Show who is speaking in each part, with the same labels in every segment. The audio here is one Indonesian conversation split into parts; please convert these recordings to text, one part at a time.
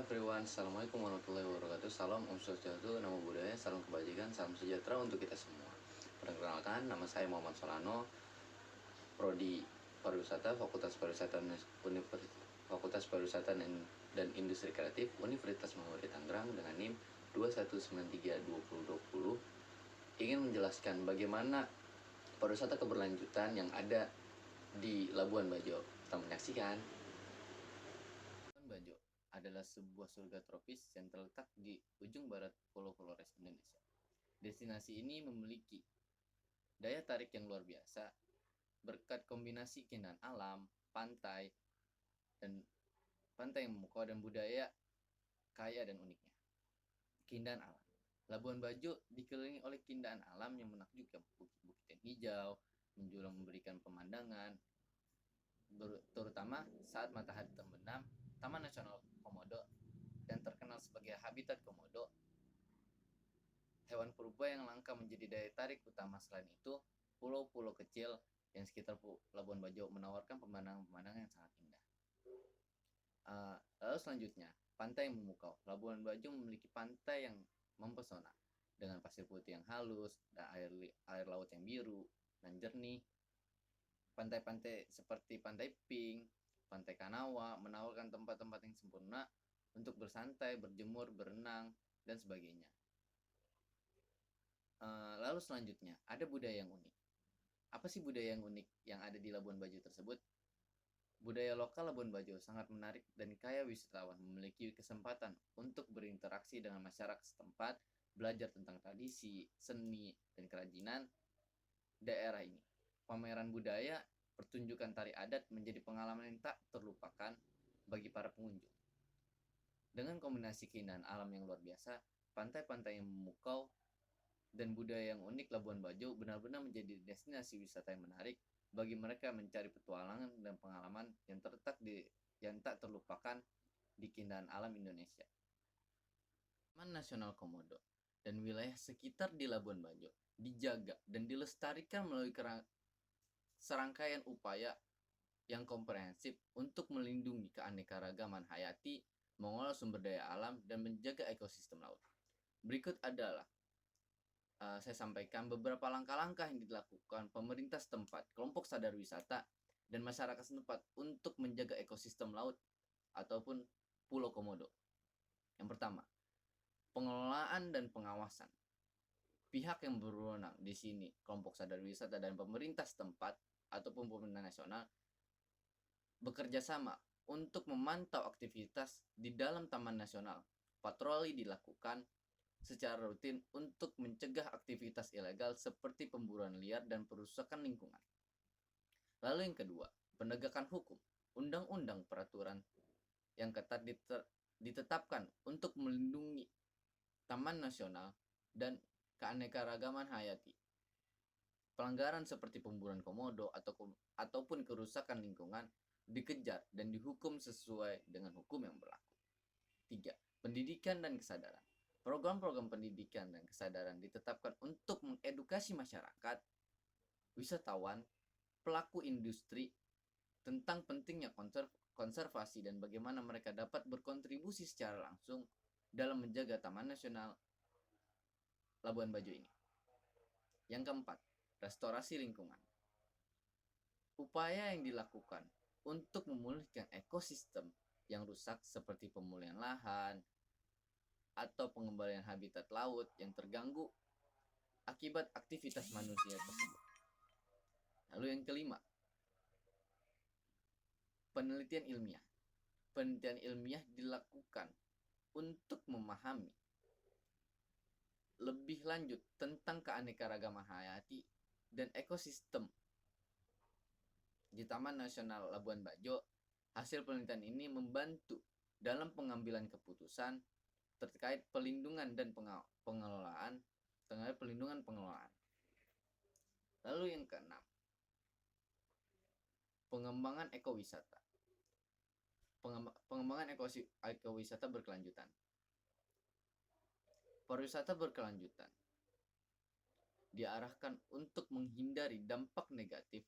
Speaker 1: everyone, Assalamualaikum warahmatullahi wabarakatuh. Salam Om Swastiastu, Namo Buddhaya, salam kebajikan, salam sejahtera untuk kita semua. Perkenalkan, nama saya Muhammad Solano, Prodi Pariwisata, Fakultas Pariwisata dan Industri Kreatif, Universitas Muhammadiyah Tangerang dengan NIM 21932020. Ingin menjelaskan bagaimana pariwisata keberlanjutan yang ada di Labuan Bajo. Kita menyaksikan. Labuan Bajo adalah sebuah surga tropis yang terletak di ujung barat Pulau Flores, Indonesia. Destinasi ini memiliki daya tarik yang luar biasa berkat kombinasi keindahan alam, pantai yang memukau dan budaya kaya dan uniknya. Keindahan alam. Labuan Bajo dikelilingi oleh keindahan alam yang menakjubkan, bukit-bukit yang hijau, menjulang memberikan pemandangan, terutama saat matahari terbenam. Taman Nasional Komodo yang terkenal sebagai habitat komodo, hewan purba yang langka, menjadi daya tarik utama. Selain itu, pulau-pulau kecil yang sekitar Labuan Bajo menawarkan pemandangan-pemandangan yang sangat indah. Lalu selanjutnya, pantai yang memukau. Labuan Bajo memiliki pantai yang mempesona dengan pasir putih yang halus dan air laut yang biru dan jernih. Pantai-pantai seperti Pantai Pink, Pantai Kanawa menawarkan tempat-tempat yang sempurna untuk bersantai, berjemur, berenang, dan sebagainya. Lalu selanjutnya, ada budaya yang unik. Apa sih budaya yang unik yang ada di Labuan Bajo tersebut? Budaya lokal Labuan Bajo sangat menarik dan kaya. Wisatawan memiliki kesempatan untuk berinteraksi dengan masyarakat setempat, belajar tentang tradisi, seni, dan kerajinan daerah ini. Pameran budaya, pertunjukan tari adat menjadi pengalaman yang tak terlupakan bagi para pengunjung. Dengan kombinasi keindahan alam yang luar biasa, pantai-pantai yang memukau, dan budaya yang unik, Labuan Bajo benar-benar menjadi destinasi wisata yang menarik bagi mereka mencari petualangan dan pengalaman yang tak terlupakan di keindahan alam Indonesia. Taman Nasional Komodo dan wilayah sekitar di Labuan Bajo dijaga dan dilestarikan melalui serangkaian upaya yang komprehensif untuk melindungi keanekaragaman hayati, mengolah sumber daya alam, dan menjaga ekosistem laut. Berikut adalah saya sampaikan beberapa langkah-langkah yang dilakukan pemerintah setempat, kelompok sadar wisata, dan masyarakat setempat untuk menjaga ekosistem laut ataupun Pulau Komodo. Yang pertama, pengelolaan dan pengawasan. Pihak yang berwenang di sini, kelompok sadar wisata dan pemerintah setempat ataupun pemerintah nasional, bekerja sama untuk memantau aktivitas di dalam Taman Nasional. Patroli dilakukan secara rutin untuk mencegah aktivitas ilegal seperti pemburuan liar dan perusakan lingkungan. Lalu yang kedua, penegakan hukum. Undang-undang peraturan yang ketat ditetapkan untuk melindungi Taman Nasional dan keanekaragaman hayati. Pelanggaran seperti pemburuan komodo ataupun kerusakan lingkungan dikejar dan dihukum sesuai dengan hukum yang berlaku. 3. Pendidikan dan kesadaran. Program-program pendidikan dan kesadaran ditetapkan untuk mengedukasi masyarakat, wisatawan, pelaku industri tentang pentingnya konservasi dan bagaimana mereka dapat berkontribusi secara langsung dalam menjaga Taman Nasional Labuan Bajo ini. Yang keempat, restorasi lingkungan. Upaya yang dilakukan untuk memulihkan ekosistem yang rusak seperti pemulihan lahan atau pengembalian habitat laut yang terganggu akibat aktivitas manusia tersebut. Lalu yang kelima, penelitian ilmiah. Penelitian ilmiah dilakukan untuk memahami lebih lanjut tentang keanekaragaman hayati dan ekosistem di Taman Nasional Labuan Bajo. Hasil penelitian ini membantu dalam pengambilan keputusan terkait pelindungan dan pengelolaan. Lalu yang keenam, pengembangan ekowisata. Pengembangan ekowisata berkelanjutan. Pariwisata berkelanjutan diarahkan untuk menghindari dampak negatif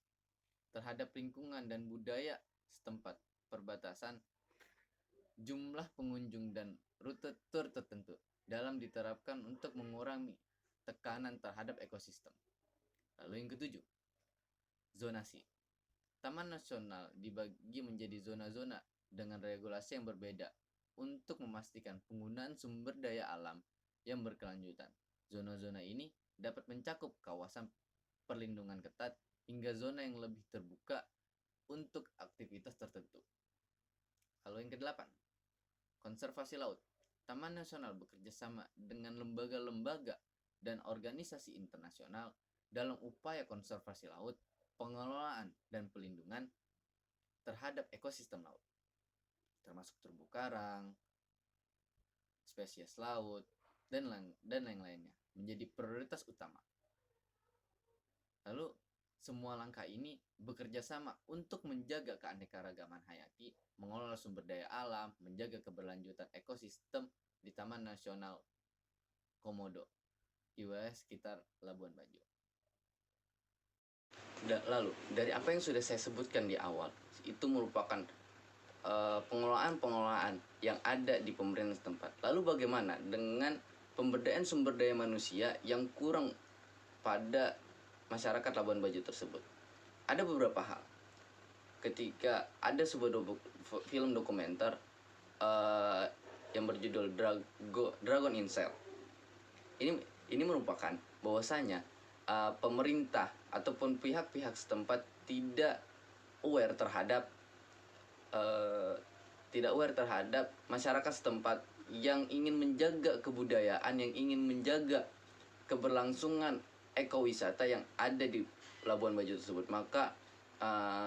Speaker 1: terhadap lingkungan dan budaya setempat perbatasan jumlah pengunjung dan rute tur tertentu dalam diterapkan untuk mengurangi tekanan terhadap ekosistem. Lalu yang ketujuh, zonasi. Taman nasional dibagi menjadi zona-zona dengan regulasi yang berbeda untuk memastikan penggunaan sumber daya alam yang berkelanjutan. Zona-zona ini dapat mencakup kawasan perlindungan ketat hingga zona yang lebih terbuka untuk aktivitas tertentu. Lalu yang kedelapan, konservasi laut. Taman nasional bekerja sama dengan lembaga-lembaga dan organisasi internasional dalam upaya konservasi laut, pengelolaan dan pelindungan terhadap ekosistem laut, termasuk terumbu karang, spesies laut, dan lain-lainnya menjadi prioritas utama. Lalu semua langkah ini bekerja sama untuk menjaga keanekaragaman hayati, mengelola sumber daya alam, menjaga keberlanjutan ekosistem di Taman Nasional Komodo di wilayah sekitar Labuan Bajo. Lalu dari apa yang sudah saya sebutkan di awal, itu merupakan pengelolaan yang ada di pemerintah setempat. Lalu bagaimana dengan pemberdayaan sumber daya manusia yang kurang pada masyarakat Labuan Bajo tersebut? Ada beberapa hal. Ketika ada sebuah film dokumenter yang berjudul Dragon in Cell, ini merupakan bahwasanya pemerintah ataupun pihak-pihak setempat tidak aware terhadap masyarakat setempat yang ingin menjaga kebudayaan, yang ingin menjaga keberlangsungan ekowisata yang ada di Labuan Bajo tersebut. Maka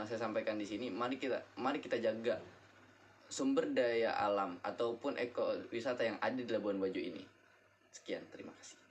Speaker 1: saya sampaikan di sini, mari kita jaga sumber daya alam ataupun ekowisata yang ada di Labuan Bajo ini. Sekian, terima kasih.